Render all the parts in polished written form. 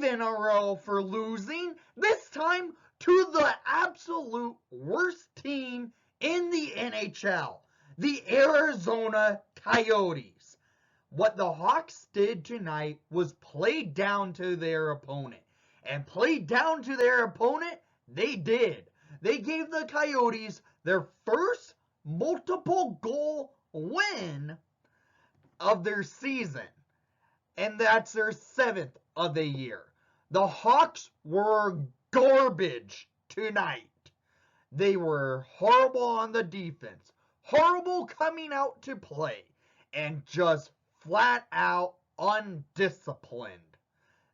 in a row for losing, this time to the absolute worst team in the NHL, the Arizona Coyotes. What the Hawks did tonight was play down to their opponent. And play down to their opponent, they did. They gave the Coyotes their first multiple goal win of their season. And that's their 7th of the year. The Hawks were garbage tonight. They were horrible on the defense, horrible coming out to play, and just flat out undisciplined.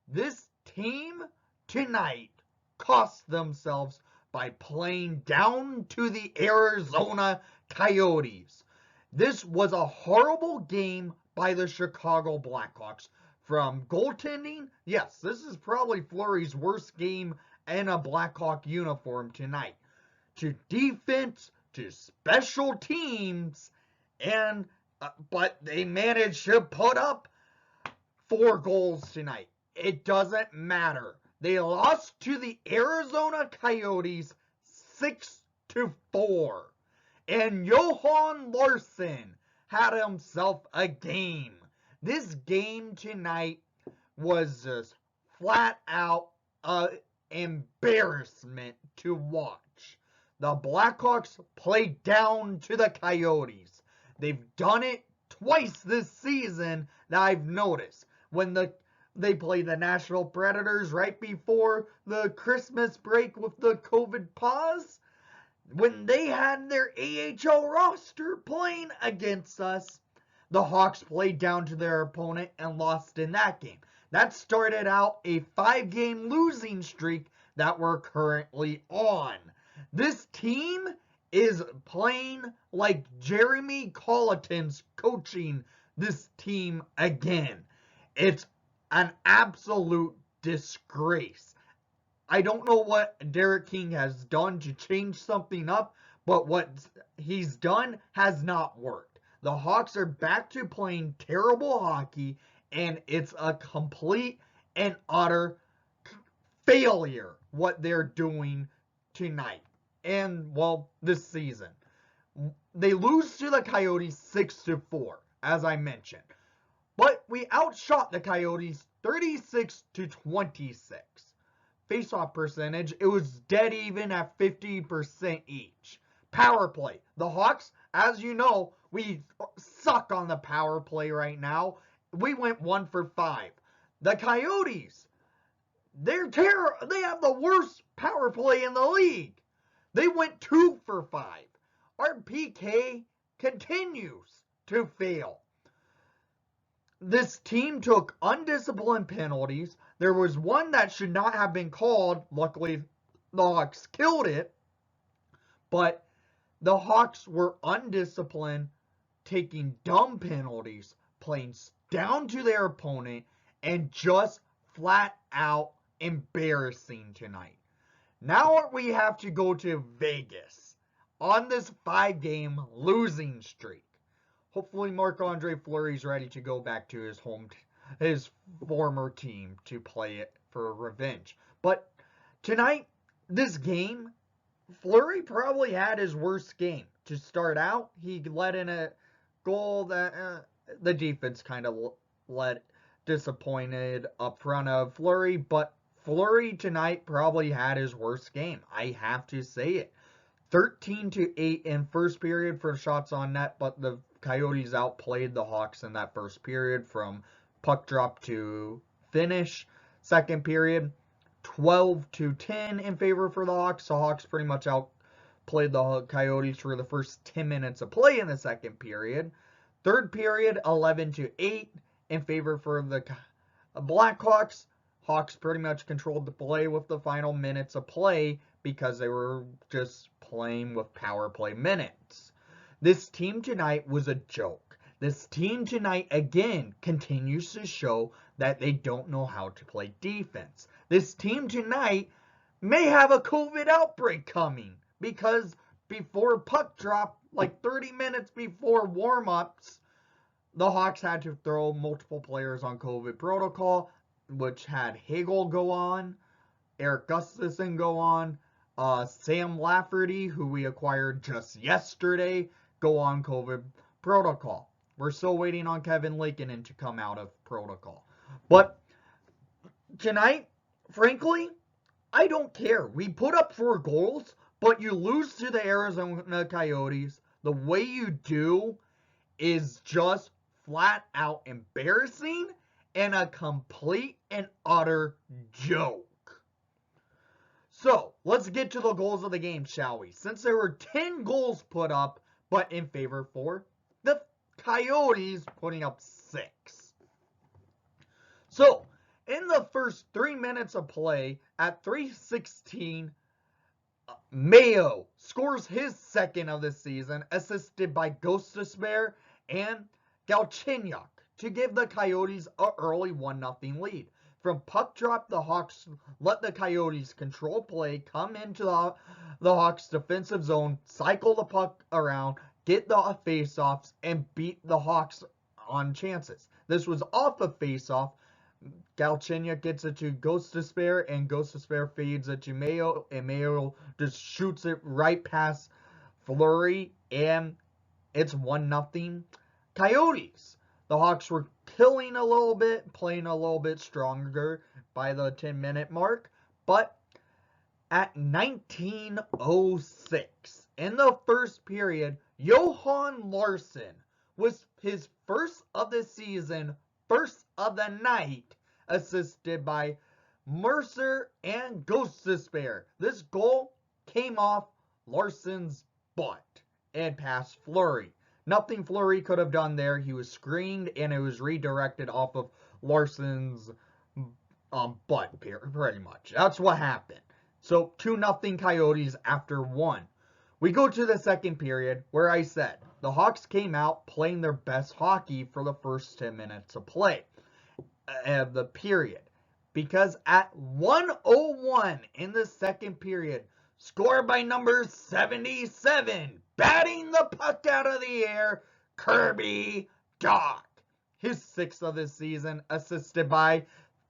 This team tonight cost themselves by playing down to the Arizona Coyotes. This was a horrible game by the Chicago Blackhawks. From goaltending, yes, this is probably Fleury's worst game in a Blackhawk uniform tonight. To defense, to special teams, and but they managed to put up 4 goals tonight. It doesn't matter. They lost to the Arizona Coyotes 6-4. And Johan Larsson had himself a game. This game tonight was just flat out embarrassment to watch. The Blackhawks played down to the Coyotes. They've done it twice this season that I've noticed. When they played the Nashville Predators right before the Christmas break with the COVID pause, when they had their AHL roster playing against us, the Hawks played down to their opponent and lost in that game. That started out a 5-game losing streak that we're currently on. This team is playing like Jeremy Colleton's coaching this team again. It's an absolute disgrace. I don't know what Derek King has done to change something up, but what he's done has not worked. The Hawks are back to playing terrible hockey, and it's a complete and utter failure what they're doing tonight. And, well, this season. They lose to the Coyotes 6-4, as I mentioned. But we outshot the Coyotes 36-26. Faceoff percentage, it was dead even at 50% each. Power play. The Hawks, as you know, we suck on the power play right now. We went 1 for 5. The Coyotes, they're terrible. They have the worst power play in the league. They went 2 for 5. Our PK continues to fail. This team took undisciplined penalties. There was one that should not have been called. Luckily, the Hawks killed it. But the Hawks were undisciplined, taking dumb penalties, playing down to their opponent, and just flat out embarrassing tonight. Now we have to go to Vegas on this 5-game losing streak. Hopefully Marc-Andre Fleury's ready to go back to his former team to play it for revenge. But tonight, this game, Fleury probably had his worst game. To start out, he let in a goal that the defense kind of disappointed up front of Fleury, but Fleury tonight probably had his worst game. I have to say it. 13-8 in first period for shots on net, but the Coyotes outplayed the Hawks in that first period from puck drop to finish. Second period, 12-10 in favor for the Hawks. The Hawks pretty much outplayed the Coyotes for the first 10 minutes of play in the second period. Third period, 11-8 in favor for the Blackhawks. Hawks pretty much controlled the play with the final minutes of play because they were just playing with power play minutes. This team tonight was a joke. This team tonight, again, continues to show that they don't know how to play defense. This team tonight may have a COVID outbreak coming because before puck drop, like 30 minutes before warm-ups, the Hawks had to throw multiple players on COVID protocol. which had Hagel go on, Eric Gustafson go on, Sam Lafferty, who we acquired just yesterday, go on COVID protocol. We're still waiting on Kevin Lankinen to come out of protocol. But tonight, frankly, I don't care. We put up 4 goals, but you lose to the Arizona Coyotes. The way you do is just flat out embarrassing and a complete and utter joke. So, let's get to the goals of the game, shall we? Since there were 10 goals put up, but in favor for the Coyotes, putting up 6. So, in the first 3 minutes of play, at 3:16, Mayo scores his second of the season, assisted by Gostisbehere and Galchenyuk to give the Coyotes an early 1-0 lead. From puck drop, the Hawks let the Coyotes control play, come into the Hawks' defensive zone, cycle the puck around, get the faceoffs, and beat the Hawks on chances. This was off a faceoff. Galchenyuk gets it to Gostisbehere, and Gostisbehere feeds it to Mayo, and Mayo just shoots it right past Fleury, and it's 1-0 Coyotes. The Hawks were killing a little bit, playing a little bit stronger by the 10-minute mark, but at 19:06, in the first period, Johan Larsson was his first of the season, first of the night, assisted by Mercer and Gostisbehere. This goal came off Larsson's butt and past Fleury. Nothing Fleury could have done there. He was screened, and it was redirected off of Larsson's butt, pretty much. That's what happened. So, 2-0 Coyotes after 1. We go to the second period, where I said the Hawks came out playing their best hockey for the first 10 minutes of play of the period. Because at 1:01 in the second period, scored by number 77, batting the puck out of the air, Kirby Dach. His 6th of the season, assisted by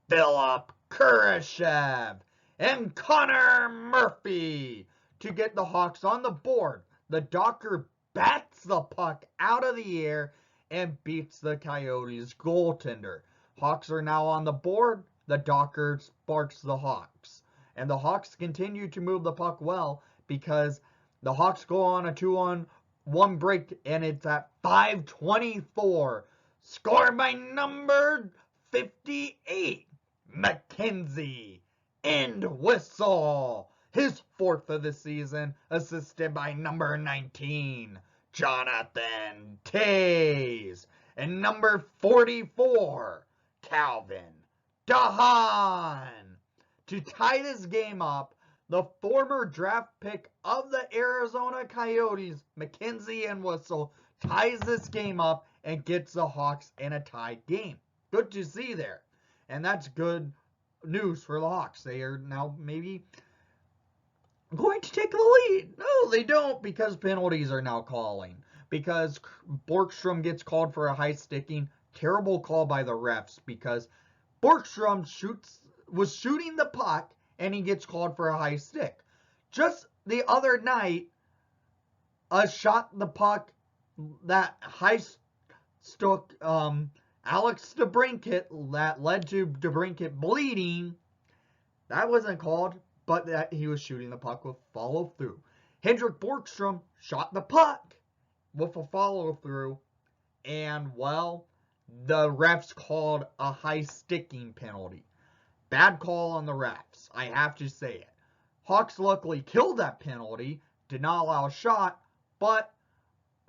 Philip Kurashev and Connor Murphy to get the Hawks on the board. The Docker bats the puck out of the air and beats the Coyotes goaltender. Hawks are now on the board. The Docker sparks the Hawks. And the Hawks continue to move the puck well, because the Hawks go on a 2-on-1 break, and it's at 5:24. Scored by number 58, Mackenzie Entwistle. His 4th of the season, assisted by number 19, Jonathan Toews. And number 44, Calvin DeHaan. To tie this game up, the former draft pick of the Arizona Coyotes, Mackenzie Entwistle, ties this game up and gets the Hawks in a tied game. Good to see there. And that's good news for the Hawks. They are now maybe going to take the lead. No, they don't, because penalties are now calling. Because Borgstrom gets called for a high sticking. Terrible call by the refs, because Borgstrom was shooting the puck, and he gets called for a high stick. Just the other night, a shot the puck, that high stick, Alex DeBrincat, that led to DeBrincat bleeding. That wasn't called, but that he was shooting the puck with follow through. Hendrik Borgstrom shot the puck with a follow through, and well, the refs called a high sticking penalty. Bad call on the refs, I have to say it. Hawks luckily killed that penalty, did not allow a shot, but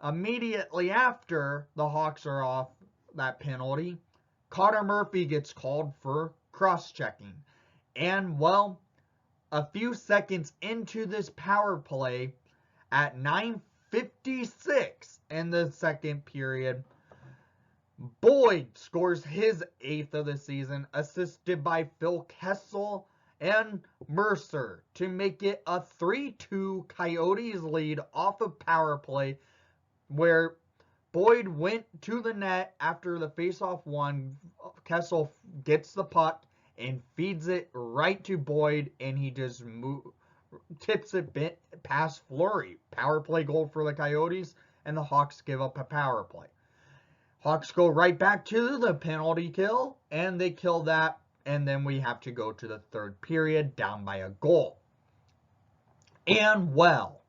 immediately after the Hawks are off that penalty, Connor Murphy gets called for cross-checking. And, well, a few seconds into this power play, at 9:56 in the second period, Boyd scores his 8th of the season, assisted by Phil Kessel and Mercer, to make it a 3-2 Coyotes lead off of power play, where Boyd went to the net after the faceoff won. Kessel gets the puck and feeds it right to Boyd, and he just tips it past Fleury. Power play goal for the Coyotes, and the Hawks give up a power play. Hawks go right back to the penalty kill, and they kill that, and then we have to go to the third period down by a goal. And well,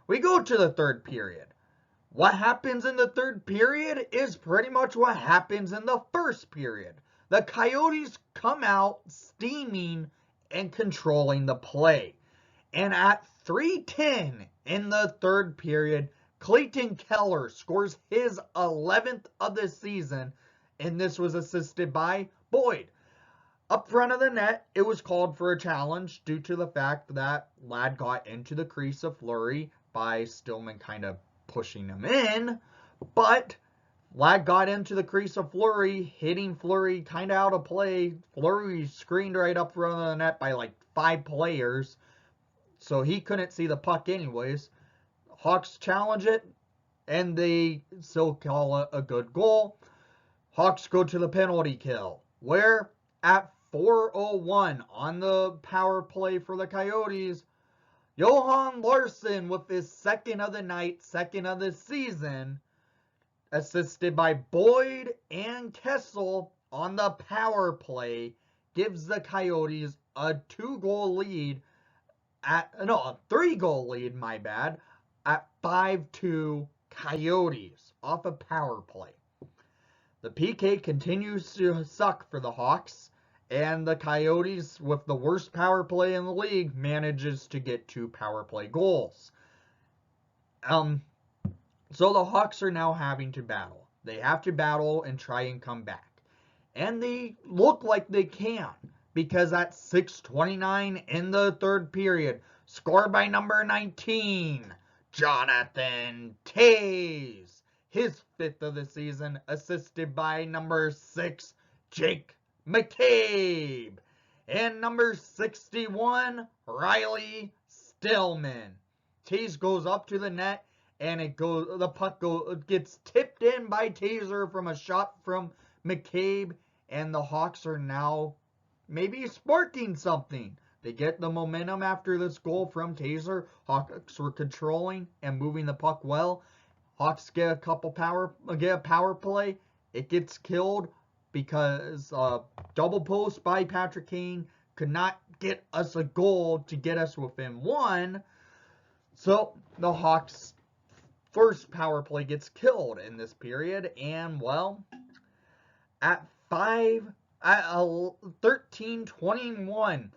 we go to the third period. What happens in the third period is pretty much what happens in the first period. The Coyotes come out steaming and controlling the play. And at 3:10 in the third period, Clayton Keller scores his 11th of the season, and this was assisted by Boyd. Up front of the net, it was called for a challenge due to the fact that Ladd got into the crease of Fleury by Stillman kind of pushing him in, but Ladd got into the crease of Fleury, hitting Fleury kind of out of play. Fleury screened right up front of the net by like 5 players, so he couldn't see the puck anyways. Hawks challenge it, and they still call it a good goal. Hawks go to the penalty kill, where at 4:01 on the power play for the Coyotes, Johan Larsson with his second of the night, second of the season, assisted by Boyd and Kessel on the power play, gives the Coyotes a 3-goal lead, my bad, at 5-2 Coyotes off a power play. The PK continues to suck for the Hawks, and the Coyotes, with the worst power play in the league, manages to get 2 power play goals. So the Hawks are now having to battle. They have to battle and try and come back. And they look like they can, because at 6:29 in the third period, scored by number 19, Jonathan Toews, his 5th of the season, assisted by number 6, Jake McCabe, and number 61, Riley Stillman. Toews goes up to the net, and the puck gets tipped in by Taser from a shot from McCabe, and the Hawks are now maybe sparking something. They get the momentum after this goal from Taser. Hawks were controlling and moving the puck well. Hawks get a power play. It gets killed because double post by Patrick Kane could not get us a goal to get us within 1. So the Hawks' first power play gets killed in this period, and well, at 13:21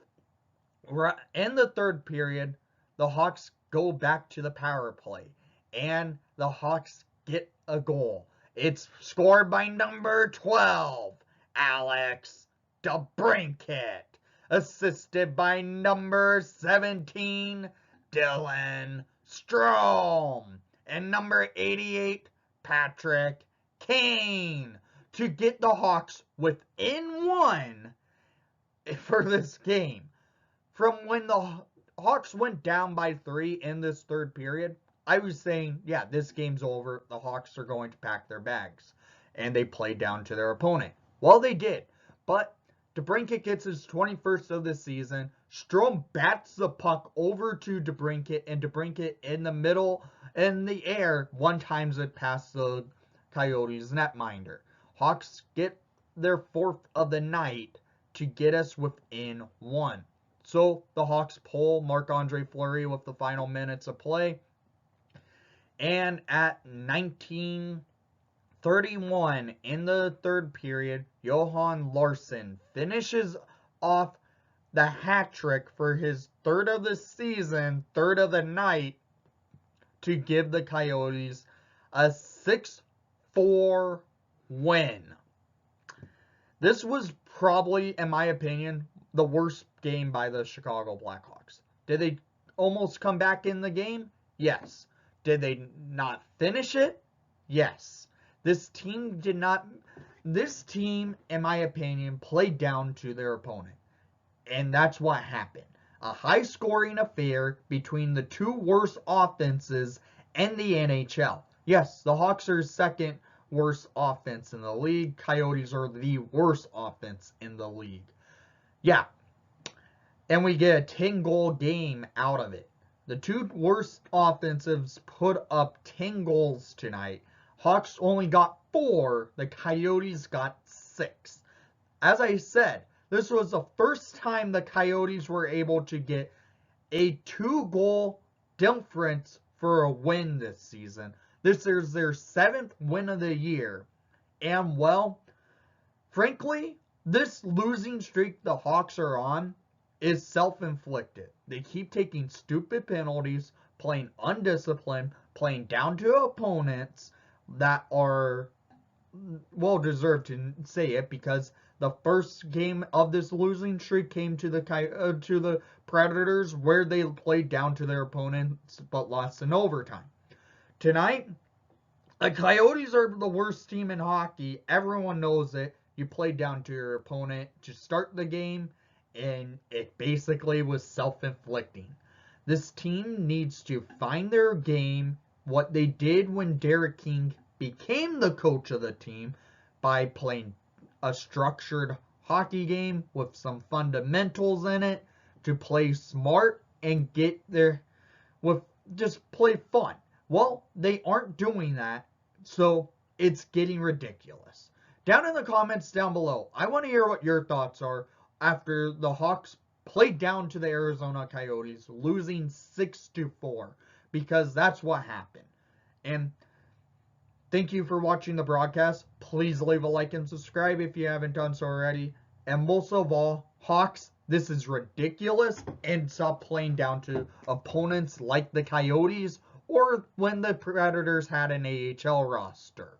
in the third period, the Hawks go back to the power play, and the Hawks get a goal. It's scored by number 12, Alex DeBrincat, assisted by number 17, Dylan Strome, and number 88, Patrick Kane, to get the Hawks within 1 for this game. From when the Hawks went down by 3 in this third period, I was saying, yeah, this game's over. The Hawks are going to pack their bags. And they played down to their opponent. Well, they did. But DeBrincat gets his 21st of the season. Strome bats the puck over to DeBrincat, and DeBrincat in the middle, in the air, one-times it past the Coyotes netminder. Hawks get their 4th of the night to get us within 1. So the Hawks pull Marc-Andre Fleury with the final minutes of play. And at 19:31 in the third period, Johan Larsson finishes off the hat trick for his 3rd of the season, 3rd of the night, to give the Coyotes a 6-4 win. This was probably, in my opinion, the worst game by the Chicago Blackhawks. Did they almost come back in the game? Yes. Did they not finish it? Yes. This team, in my opinion, played down to their opponent. And that's what happened. A high-scoring affair between the 2 worst offenses in the NHL. Yes, the Hawks are 2nd worst offense in the league. Coyotes are the worst offense in the league. Yeah. And we get a 10-goal game out of it. The two worst offensives put up 10 goals tonight. Hawks only got 4. The Coyotes got 6. As I said, this was the first time the Coyotes were able to get a 2-goal difference for a win this season. This is their 7th win of the year. And, well, frankly, this losing streak the Hawks are on is self-inflicted. They keep taking stupid penalties, playing undisciplined, playing down to opponents that are well deserved to say it, because the first game of this losing streak came to the Predators, where they played down to their opponents but lost in overtime. Tonight, the Coyotes are the worst team in hockey. Everyone knows it. You played down to your opponent to start the game, and it basically was self-inflicting. This team needs to find their game, what they did when Derek King became the coach of the team, by playing a structured hockey game with some fundamentals in it, to play smart and get there with just play fun. Well, they aren't doing that, so it's getting ridiculous. Down in the comments down below, I want to hear what your thoughts are after the Hawks played down to the Arizona Coyotes, losing 6-4, because that's what happened. And thank you for watching the broadcast. Please leave a like and subscribe if you haven't done so already. And most of all, Hawks, this is ridiculous, and stop playing down to opponents like the Coyotes or when the Predators had an AHL roster.